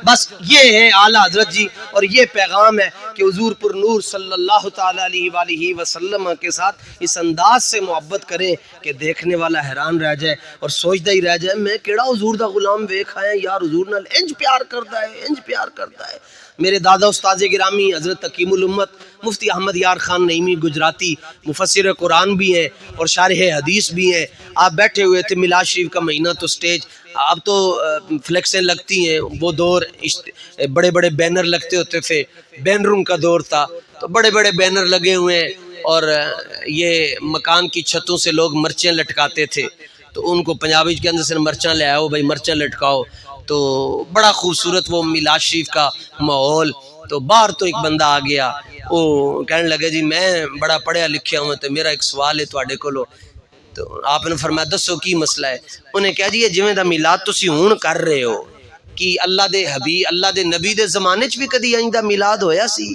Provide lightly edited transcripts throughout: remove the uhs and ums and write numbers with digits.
بس یہ ہے اعلیٰ حضرت جی، اور یہ پیغام ہے کہ حضور پر نور صلی اللہ تعالیٰ علیہ وآلہ وسلم کے ساتھ اس انداز سے محبت کریں کہ دیکھنے والا حیران رہ جائے اور سوچتا ہی رہ جائے میں کیڑا حضور دا غلام ویکھ آیا یار، حضور نال انج پیار کرتا ہے، انج پیار کرتا ہے۔ میرے دادا استاذ گرامی حضرت حکیم الامت مفتی احمد یار خان نعیمی گجراتی مفسر قرآن بھی ہیں اور شارح حدیث بھی ہیں۔ آپ بیٹھے ہوئے تھے میلاد شریف کا مہینہ، تو سٹیج اب تو فلیکسیں لگتی ہیں، وہ دور بڑے بڑے بینر لگتے ہوتے تھے، بینروں کا دور تھا، تو بڑے بڑے بینر لگے ہوئے ہیں اور یہ مکان کی چھتوں سے لوگ مرچیں لٹکاتے تھے، تو ان کو پنجابی کے اندر سے مرچاں لے آؤ بھائی، مرچاں لٹکاؤ، تو بڑا خوبصورت وہ میلاد شریف کا ماحول۔ تو باہر تو ایک بندہ آ گیا، وہ کہنے لگے جی میں بڑا پڑھیا لکھیا ہوں، تو میرا ایک سوال ہے تواڈے کولو۔ تو آپ نے فرمایا دسو کی مسئلہ ہے؟ انہیں کہا جی یہ جویں دا میلاد تسی ہون کر رہے ہو، کہ اللہ دے حبیب اللہ دے نبی دے زمانے چ بھی کدی آئندہ میلاد ہویا سی؟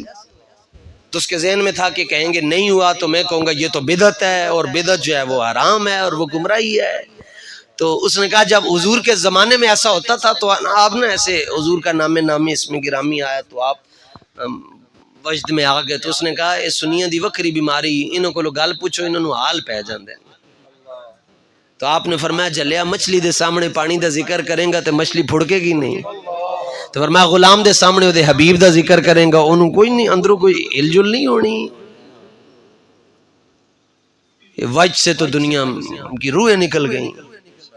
تو اس کے ذہن میں تھا کہ کہیں گے نہیں ہوا، تو میں کہوں گا یہ تو بدعت ہے، اور بدعت جو ہے وہ حرام ہے اور وہ گمراہی ہے۔ تو اس نے کہا جب حضور کے زمانے میں ایسا ہوتا تھا تو آپ نے ایسے حضور کا نام نامی اسم گرامی آیا تو آپ وجد میں آ گئے۔ تو اس نے کہا یہ سنیاں دی وکری بیماری، انہوں کو گل پوچھو انہوں حال پہ جاندے ہیں۔ تو آپ نے فرمایا جلیا مچھلی دے سامنے پانی دا ذکر کریں گا تو مچھلی پھڑکے گی نہیں، تو فرمایا غلام دے سامنے دے حبیب دا ذکر کریں گا انہوں کوئی نہیں، اندروں کوئی ہل جل نہیں ہونی۔ یہ وجہ سے تو دنیا کی روحیں نکل گئیں۔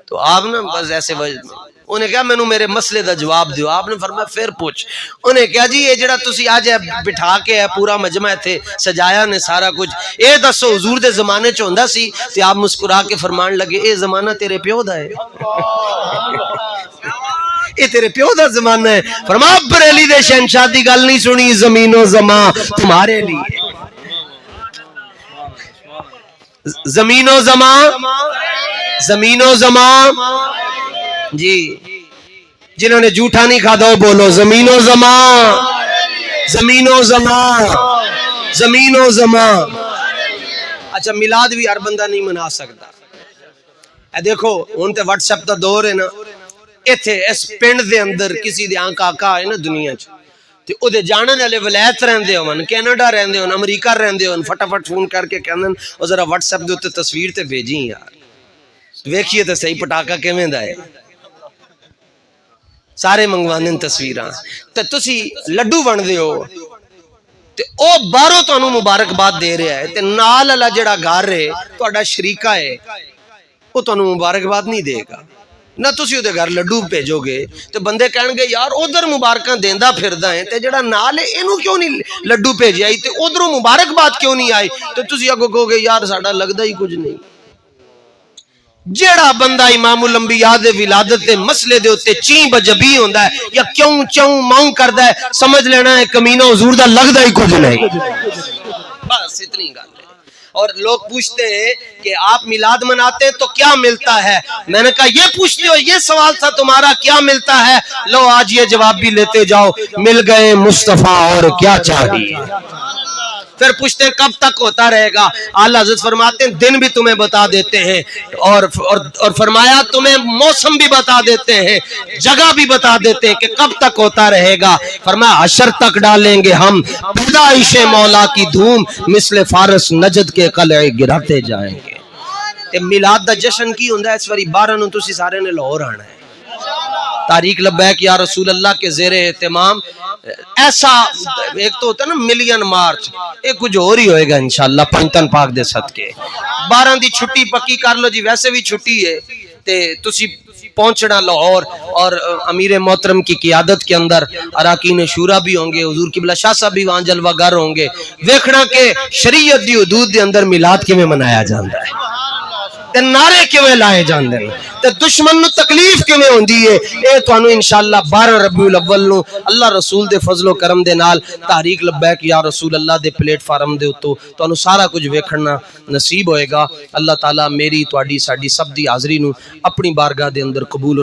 تو آپ نے بس ایسے وجہ انہیں کہا مینوں میرے مسئلے دا جواب دیو۔ آپ نے فرمایا پھر پوچھ۔ انہیں کہا جی یہ جڑا تسی آج بٹھا کے ہے پورا مجمع تھے سجایا نے سارا کچھ، اے دسو حضور دے زمانے چ ہوندا سی؟ تے آپ مسکرا کے فرمان لگے اے زمانہ تیرے پیو دا ہے، اے تیرے پیو دا زمانہ ہے۔ فرمایا بریلی دے شہنشاہ دی گل نہیں سنی، زمین و زمان تمہارے لیے، زمین و زمان، زمین و زمان جی، جنہوں نے جھوٹا نہیں کھادا وہ بولو زمین و زمان، زمین و زمان، زمین و زمان۔ اچھا میلاد بھی ہر بندہ نہیں منا سکتا۔ اے دیکھو ہن تے واٹس ایپ دا دور ہے نا، ایتھے اس پنڈ دے اندر کسی دے آنکھ آقا ہے نا دنیا چ، تے او دے جانن والے ولایت رہندے ہون، کینیڈا رہندے ہون، امریکہ رہندے ہون، فٹافٹ فون کر کے کہندن او ذرا واٹس ایپ دے اوتے تصویر تے بھیجیں یار، ویکھیے تے صحیح پٹاکا کیویں دا ہے۔ سارے منگواندے تصویراں، تے تسی لڈو بن دے ہو تے او باہروں تانوں مبارکباد دے رہا ہے، تے نال والا جڑا گھر ہے تہاڈا شریکہ ہے او تانوں مبارکباد نہیں دے گا نہ، تسی او دے گھر لڈو بھیجو گے تے بندے کہن گے یار ادھر مبارکاں دیندا پھردا ہے تے جڑا نال ہے اینوں کیوں نہیں لڈو بھیجیا تے ادھروں مبارکباد کیوں نہیں آئی؟ تے تسی اگوں کہو گے یار ساڈا لگدا ہی کچھ نہیں۔ جیڑا بندہ امام الانبیاء دے ولادت دے مسئلے دے ہوتے چین بجبی ہوندا ہے یا کیوں چوں ماؤں کردا ہے، سمجھ لینا ہے کمینہ حضور دا لگدا ہی کچھ نہیں۔ بس اتنی گل ہے۔ اور لوگ پوچھتے ہیں کہ آپ میلاد مناتے ہیں تو کیا ملتا ہے؟ میں نے کہا یہ پوچھتے ہو، یہ سوال تھا تمہارا کیا ملتا ہے؟ لو آج یہ جواب بھی لیتے جاؤ، مل گئے مصطفیٰ اور کیا چاہیے۔ پھر پوچھتے ہیں کب تک ہوتا رہے گا؟ اعلیٰ حضرت فرماتے ہیں دن بھی تمہیں بتا دیتے ہیں، اور فرمایا تمہیں موسم بھی بتا دیتے ہیں، جگہ بھی بتا دیتے ہیں کہ کب تک ہوتا رہے گا۔ فرمایا حشر تک ڈالیں گے ہم پیدائش مولا کی دھوم، مثل فارس نجد کے قلعے گراتے جائیں گے۔ تے میلاد دا جشن کی ہوندا ہے اس واری 12 نوں تسی سارے نے لاہور آنا ہے۔ تاریخ لبیک یا رسول اللہ کے زیر اہتمام ایسا ایک تو ہوتا ہے نا ملین مارچ، ایک کچھ اور ہی ہوئے گا انشاءاللہ پنجتن پاک دے صدقے۔ 12 دی چھٹی پکی کر لو جی، ویسے بھی چھٹی ہے تے تسی پہنچنا لاہور، اور امیر محترم کی قیادت کے اندر اراکین شورا بھی ہوں گے، حضور قبلہ شاہ صاحب بھی وہاں جلوہ گر ہوں گے، دیکھنا کہ شریعت دی حدود دے اندر میلاد کیویں منایا جاتا ہے، تے نعرے کیویں لائے جاندے ہیں، تے دشمن نو تکلیف کیویں ہوندی ہے۔ اے تانوں انشاءاللہ 12 ربیع الاول نو اللہ رسول دے فضل و کرم دے نال تحریک لبیک یا رسول اللہ دے پلیٹ فارم دے اتوں تانوں سارا کچھ ویکھنا نصیب ہوئے گا۔ اللہ تعالیٰ میری تہاڈی ساڈی سب دی حاضری نو اپنی بارگاہ دے اندر قبول